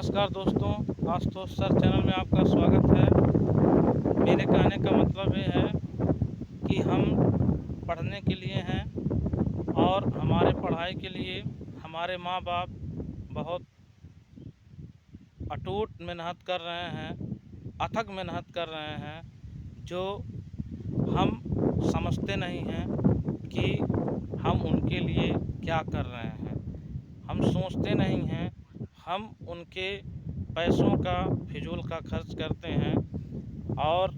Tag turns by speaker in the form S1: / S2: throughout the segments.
S1: नमस्कार दोस्तों, Ashutosh sir channel में आपका स्वागत है। मेरे कहने का मतलब ये है कि हम पढ़ने के लिए हैं और हमारे पढ़ाई के लिए हमारे माँ बाप बहुत अटूट मेहनत कर रहे हैं, अथक मेहनत कर रहे हैं, जो हम समझते नहीं हैं कि हम उनके लिए क्या कर रहे हैं। हम सोचते नहीं हैं, हम उनके पैसों का फिजूल का खर्च करते हैं और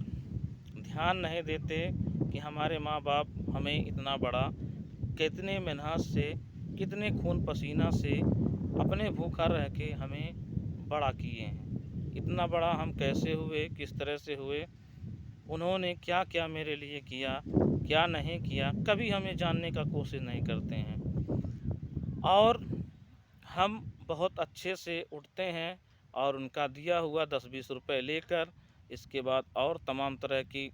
S1: ध्यान नहीं देते कि हमारे माँ बाप हमें इतना बड़ा कितने मेहनत से, कितने खून पसीना से अपने भूखा रह के हमें बड़ा किए हैं। इतना बड़ा हम कैसे हुए, किस तरह से हुए, उन्होंने क्या क्या मेरे लिए किया, क्या नहीं किया, कभी हमें जानने का कोशिश नहीं करते हैं। और हम बहुत अच्छे से उठते हैं और उनका दिया हुआ 10-20 रुपए लेकर इसके बाद और तमाम तरह की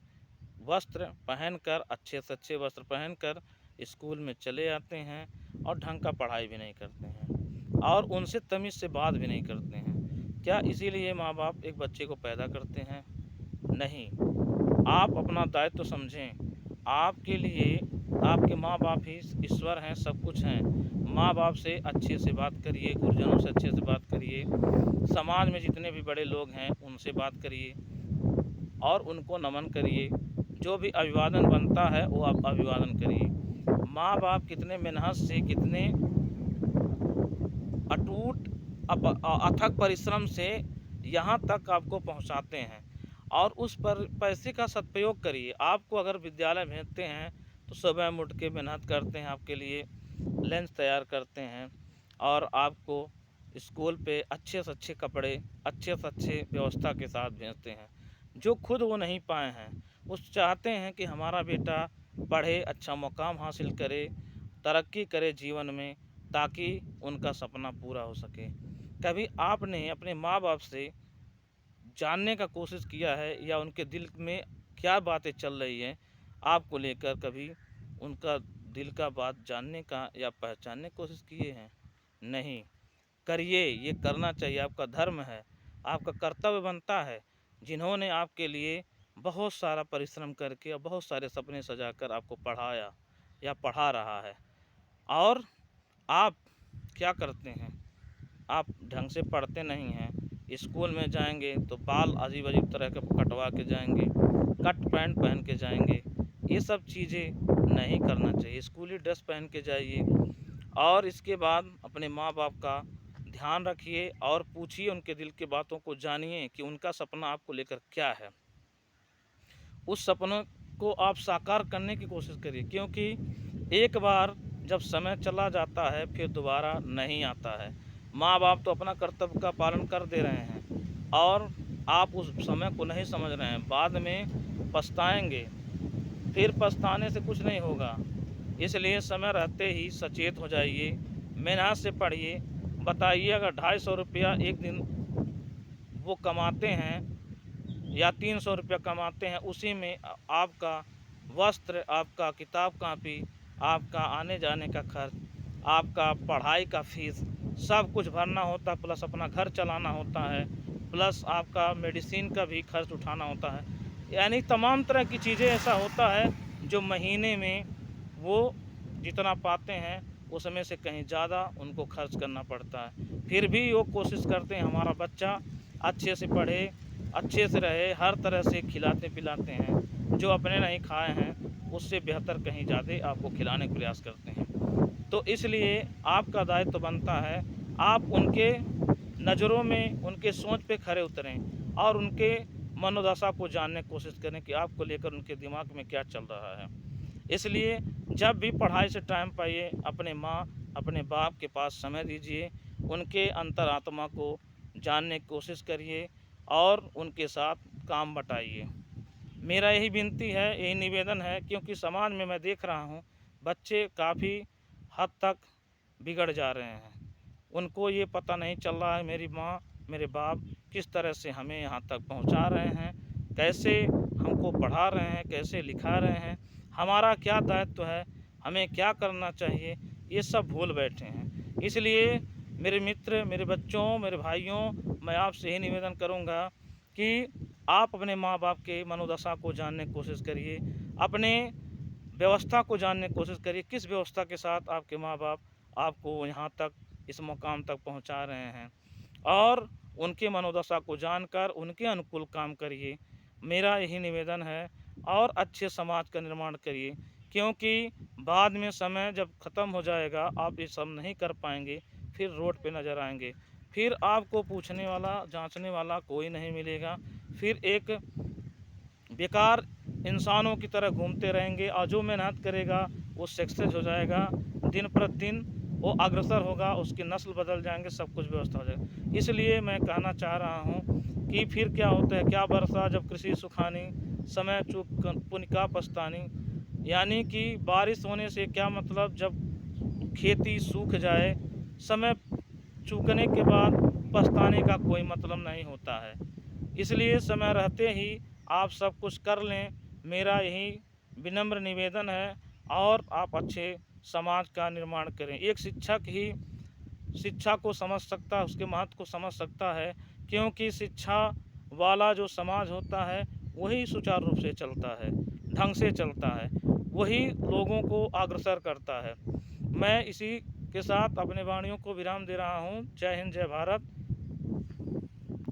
S1: वस्त्र पहनकर, अच्छे से अच्छे वस्त्र पहनकर स्कूल में चले आते हैं और ढंग का पढ़ाई भी नहीं करते हैं और उनसे तमीज़ से बात भी नहीं करते हैं। क्या इसीलिए माँ बाप एक बच्चे को पैदा करते हैं? नहीं। आप अपना दायित्व समझें। आपके लिए आपके माँ बाप ही ईश्वर हैं, सब कुछ हैं। माँ बाप से अच्छे से बात करिए, गुरुजनों से अच्छे से बात करिए, समाज में जितने भी बड़े लोग हैं उनसे बात करिए और उनको नमन करिए। जो भी अभिवादन बनता है वो आप अभिवादन करिए। माँ बाप कितने मेहनत से, कितने अटूट अथक परिश्रम से यहाँ तक आपको पहुँचाते हैं और उस पर पैसे का सदुपयोग करिए। आपको अगर विद्यालय भेजते हैं तो सुबह में उठ के मेहनत करते हैं, आपके लिए लंच तैयार करते हैं और आपको स्कूल पे अच्छे से अच्छे कपड़े, अच्छे से अच्छे व्यवस्था के साथ भेजते हैं, जो खुद वो नहीं पाए हैं। वो चाहते हैं कि हमारा बेटा पढ़े, अच्छा मुकाम हासिल करे, तरक्की करे जीवन में, ताकि उनका सपना पूरा हो सके। कभी आपने अपने माँ बाप से जानने का कोशिश किया है या उनके दिल में क्या बातें चल रही हैं आपको लेकर? कभी उनका दिल का बात जानने का या पहचानने की कोशिश किए हैं? नहीं। करिए, ये करना चाहिए, आपका धर्म है, आपका कर्तव्य बनता है। जिन्होंने आपके लिए बहुत सारा परिश्रम करके और बहुत सारे सपने सजाकर आपको पढ़ाया या पढ़ा रहा है और आप क्या करते हैं? आप ढंग से पढ़ते नहीं हैं। स्कूल में जाएंगे तो बाल अजीब-अजीब तरह के कटवा के जाएंगे, कट पैंट पहन के जाएंगे। ये सब चीज़ें नहीं करना चाहिए। स्कूली ड्रेस पहन के जाइए और इसके बाद अपने माँ बाप का ध्यान रखिए और पूछिए, उनके दिल की बातों को जानिए कि उनका सपना आपको लेकर क्या है। उस सपनों को आप साकार करने की कोशिश करिए, क्योंकि एक बार जब समय चला जाता है फिर दोबारा नहीं आता है। माँ बाप तो अपना कर्तव्य का पालन कर दे रहे हैं और आप उस समय को नहीं समझ रहे हैं। बाद में पछताएंगे, फिर पछताने से कुछ नहीं होगा। इसलिए समय रहते ही सचेत हो जाइए, मेहनत से पढ़िए। बताइए, अगर 250 रुपया एक दिन वो कमाते हैं या 300 रुपया कमाते हैं, उसी में आपका वस्त्र, आपका किताब कापी, आपका आने जाने का खर्च, आपका पढ़ाई का फीस सब कुछ भरना होता है, प्लस अपना घर चलाना होता है, प्लस आपका मेडिसिन का भी खर्च उठाना होता है। यानी तमाम तरह की चीज़ें ऐसा होता है जो महीने में वो जितना पाते हैं उसमें से कहीं ज़्यादा उनको खर्च करना पड़ता है। फिर भी वो कोशिश करते हैं हमारा बच्चा अच्छे से पढ़े, अच्छे से रहे, हर तरह से खिलाते पिलाते हैं। जो अपने नहीं खाए हैं उससे बेहतर कहीं ज़्यादा आपको खिलाने का प्रयास करते हैं। तो इसलिए आपका दायित्व तो बनता है, आप उनके नज़रों में, उनके सोच पे खरे उतरें और उनके मनोदशा को जानने की कोशिश करें कि आपको लेकर उनके दिमाग में क्या चल रहा है। इसलिए जब भी पढ़ाई से टाइम पाइए, अपने माँ, अपने बाप के पास समय दीजिए, उनके अंतरात्मा को जानने की कोशिश करिए और उनके साथ काम बटाइए। मेरा यही विनती है, यही निवेदन है, क्योंकि समाज में मैं देख रहा हूँ बच्चे काफ़ी हद तक बिगड़ जा रहे हैं। उनको ये पता नहीं चल रहा है मेरी माँ, मेरे बाप किस तरह से हमें यहाँ तक पहुँचा रहे हैं, कैसे हमको पढ़ा रहे हैं, कैसे लिखा रहे हैं, हमारा क्या दायित्व है, हमें क्या करना चाहिए, ये सब भूल बैठे हैं। इसलिए मेरे मित्र, मेरे बच्चों, मेरे भाइयों, मैं आपसे यही निवेदन करूँगा कि आप अपने माँ-बाप के मनोदशा को जानने की कोशिश करिए, अपने व्यवस्था को जानने की कोशिश करिए, किस व्यवस्था के साथ आपके माँ-बाप आपको यहाँ तक, इस मुकाम तक पहुँचा रहे हैं, और उनके मनोदशा को जानकर उनके अनुकूल काम करिए। मेरा यही निवेदन है, और अच्छे समाज का निर्माण करिए, क्योंकि बाद में समय जब ख़त्म हो जाएगा, आप ये सब नहीं कर पाएँगे, फिर रोड पे नज़र आएँगे। फिर आपको पूछने वाला, जाँचने वाला कोई नहीं मिलेगा। फिर एक बेकार इंसानों की तरह घूमते रहेंगे, और जो मेहनत करेगा वो सक्सेस हो जाएगा, दिन प्रतिदिन वो अग्रसर होगा, उसकी नस्ल बदल जाएंगे, सब कुछ व्यवस्था हो जाएगा। इसलिए मैं कहना चाह रहा हूँ कि फिर क्या होता है, क्या वर्षा जब कृषि सुखानी, समय चूक पुण्य का पछतानी। यानी कि बारिश होने से क्या मतलब, जब खेती सूख जाए, समय चूकने के बाद पछताने का कोई मतलब नहीं होता है। इसलिए समय रहते ही आप सब कुछ कर लें, मेरा यही विनम्र निवेदन है, और आप अच्छे समाज का निर्माण करें। एक शिक्षक ही शिक्षा को समझ सकता है, उसके महत्व को समझ सकता है, क्योंकि शिक्षा वाला जो समाज होता है वही सुचारू रूप से चलता है, ढंग से चलता है, वही लोगों को अग्रसर करता है। मैं इसी के साथ अपने वाणियों को विराम दे रहा हूँ। जय हिंद, जय भारत।